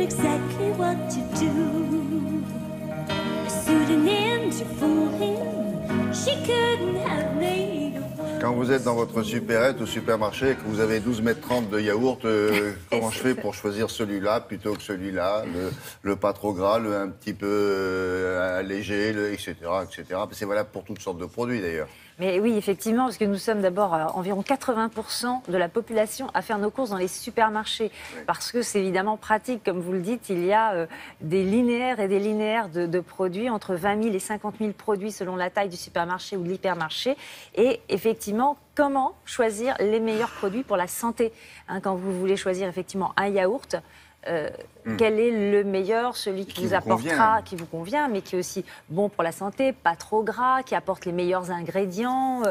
exactly what to do. Suiting in to fool him, she couldn't have made a world. Quand vous êtes dans votre supérette au supermarché et que vous avez 12,30 m de yaourt, comment je fais pour choisir celui-là plutôt que celui-là, le pas trop gras, le un petit peu allégé, etc., etc. C'est valable pour toutes sortes de produits d'ailleurs. Mais oui, effectivement, parce que nous sommes d'abord environ 80% de la population à faire nos courses dans les supermarchés. Oui. Parce que c'est évidemment pratique, comme vous le dites, il y a des linéaires et des linéaires de produits, entre 20 000 et 50 000 produits selon la taille du supermarché ou de l'hypermarché. Et effectivement, comment choisir les meilleurs produits pour la santé, hein, quand vous voulez choisir effectivement un yaourt, quel est le meilleur, celui qui vous apportera, qui vous convient, mais qui est aussi bon pour la santé, pas trop gras, qui apporte les meilleurs ingrédients,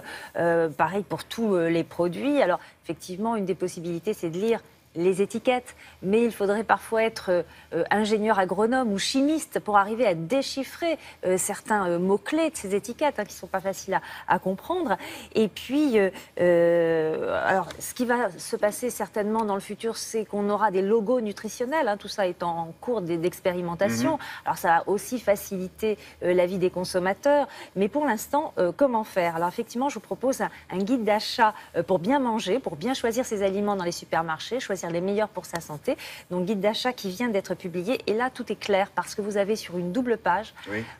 pareil pour tous les produits. Alors effectivement, une des possibilités, c'est de lire les étiquettes, mais il faudrait parfois être ingénieur agronome ou chimiste pour arriver à déchiffrer certains mots-clés de ces étiquettes, hein, qui ne sont pas faciles à comprendre. Et puis, alors, ce qui va se passer certainement dans le futur, c'est qu'on aura des logos nutritionnels, hein, tout ça est en cours d'expérimentation. Alors ça va aussi faciliter la vie des consommateurs, mais pour l'instant, comment faire? Alors effectivement, je vous propose un guide d'achat pour bien manger, pour bien choisir ses aliments dans les supermarchés, choisir les meilleurs pour sa santé. Donc, guide d'achat qui vient d'être publié. Et là, tout est clair parce que vous avez sur une double page,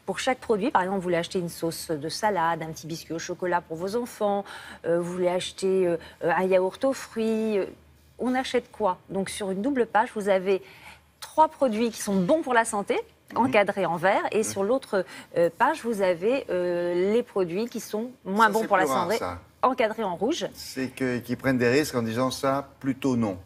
pour chaque produit, par exemple, vous voulez acheter une sauce de salade, un petit biscuit au chocolat pour vos enfants, vous voulez acheter un yaourt aux fruits, on achète quoi? Donc, sur une double page, vous avez 3 produits qui sont bons pour la santé, encadrés en vert, et sur l'autre page, vous avez les produits qui sont moins bons pour la santé, encadrés en rouge. C'est qu'ils prennent des risques en disant ça, plutôt non.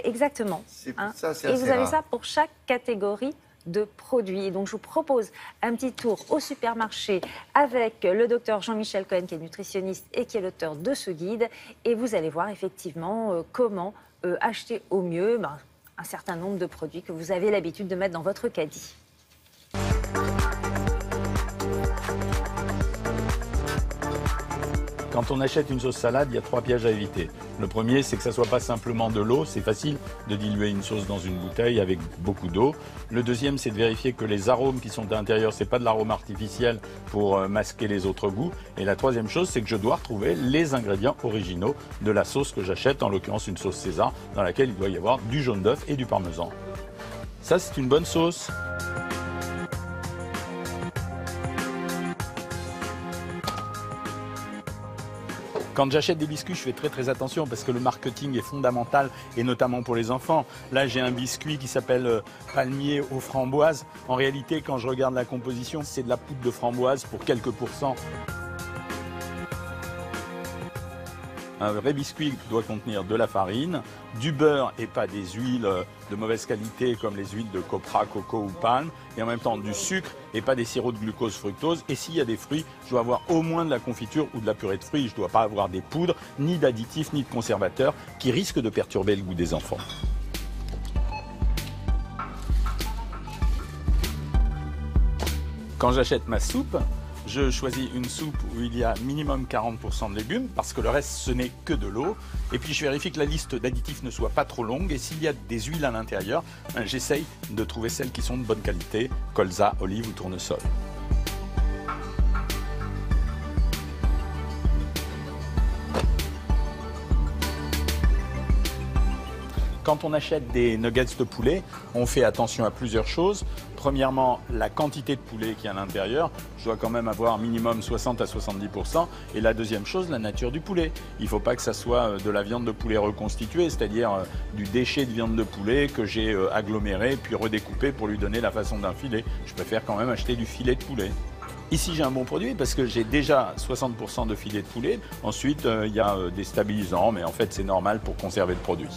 Exactement. Hein. Ça, et vous avez ça pour chaque catégorie de produits. Et donc, je vous propose un petit tour au supermarché avec le docteur Jean-Michel Cohen, qui est nutritionniste et qui est l'auteur de ce guide. Et vous allez voir effectivement comment acheter au mieux un certain nombre de produits que vous avez l'habitude de mettre dans votre caddie. Quand on achète une sauce salade, il y a 3 pièges à éviter. Le premier, c'est que ça ne soit pas simplement de l'eau. C'est facile de diluer une sauce dans une bouteille avec beaucoup d'eau. Le deuxième, c'est de vérifier que les arômes qui sont à l'intérieur, ce n'est pas de l'arôme artificiel pour masquer les autres goûts. Et la troisième chose, c'est que je dois retrouver les ingrédients originaux de la sauce que j'achète, en l'occurrence une sauce César, dans laquelle il doit y avoir du jaune d'œuf et du parmesan. Ça, c'est une bonne sauce. Quand j'achète des biscuits, je fais très attention parce que le marketing est fondamental et notamment pour les enfants. Là, j'ai un biscuit qui s'appelle palmier aux framboises. En réalité, quand je regarde la composition, c'est de la poudre de framboise pour quelques pourcents. Un vrai biscuit doit contenir de la farine, du beurre et pas des huiles de mauvaise qualité comme les huiles de copra, coco ou palme, et en même temps du sucre et pas des sirops de glucose, fructose. Et s'il y a des fruits, je dois avoir au moins de la confiture ou de la purée de fruits. Je ne dois pas avoir des poudres, ni d'additifs, ni de conservateurs qui risquent de perturber le goût des enfants. Quand j'achète ma soupe, je choisis une soupe où il y a minimum 40% de légumes parce que le reste, ce n'est que de l'eau. Et puis, je vérifie que la liste d'additifs ne soit pas trop longue. Et s'il y a des huiles à l'intérieur, j'essaye de trouver celles qui sont de bonne qualité, colza, olive ou tournesol. Quand on achète des nuggets de poulet, on fait attention à plusieurs choses. Premièrement, la quantité de poulet qui est à l'intérieur. Je dois quand même avoir minimum 60 à 70%. Et la deuxième chose, la nature du poulet. Il ne faut pas que ça soit de la viande de poulet reconstituée, c'est-à-dire du déchet de viande de poulet que j'ai aggloméré puis redécoupé pour lui donner la façon d'un filet. Je préfère quand même acheter du filet de poulet. Ici, j'ai un bon produit parce que j'ai déjà 60% de filet de poulet. Ensuite, il y a des stabilisants, mais en fait, c'est normal pour conserver le produit.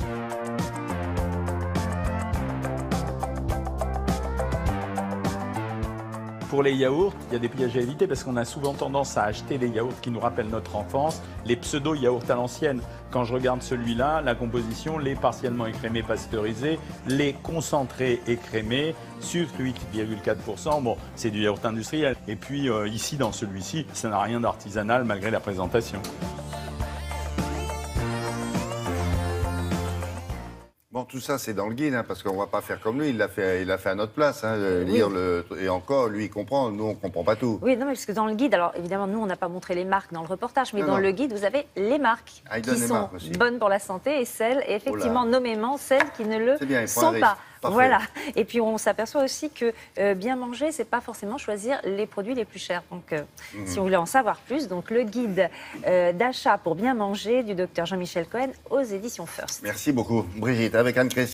Pour les yaourts, il y a des pièges à éviter parce qu'on a souvent tendance à acheter les yaourts qui nous rappellent notre enfance, les pseudo-yaourts à l'ancienne. Quand je regarde celui-là, la composition, lait partiellement écrémé pasteurisé, lait concentré écrémé, sucre 8,4%, bon, c'est du yaourt industriel. Et puis ici, dans celui-ci, ça n'a rien d'artisanal malgré la présentation. Bon, tout ça, c'est dans le guide, hein, parce qu'on ne va pas faire comme lui. Il l'a fait à notre place. Hein, lire et encore, lui, il comprend. Nous, on ne comprend pas tout. Oui, non, mais parce que dans le guide, alors évidemment, nous, on n'a pas montré les marques dans le reportage, mais Non, dans non. le guide, vous avez les marques Ah, il qui donne les sont marques aussi. bonnes pour la santé et celles, et effectivement, nommément, celles qui ne le C'est bien, il prend sont un risque. pas. Parfait. Voilà. Et puis, on s'aperçoit aussi que bien manger, c'est pas forcément choisir les produits les plus chers. Donc, si vous voulez en savoir plus, donc le guide d'achat pour bien manger du docteur Jean-Michel Cohen aux éditions First. Merci beaucoup, Brigitte. Avec Anne-Christine.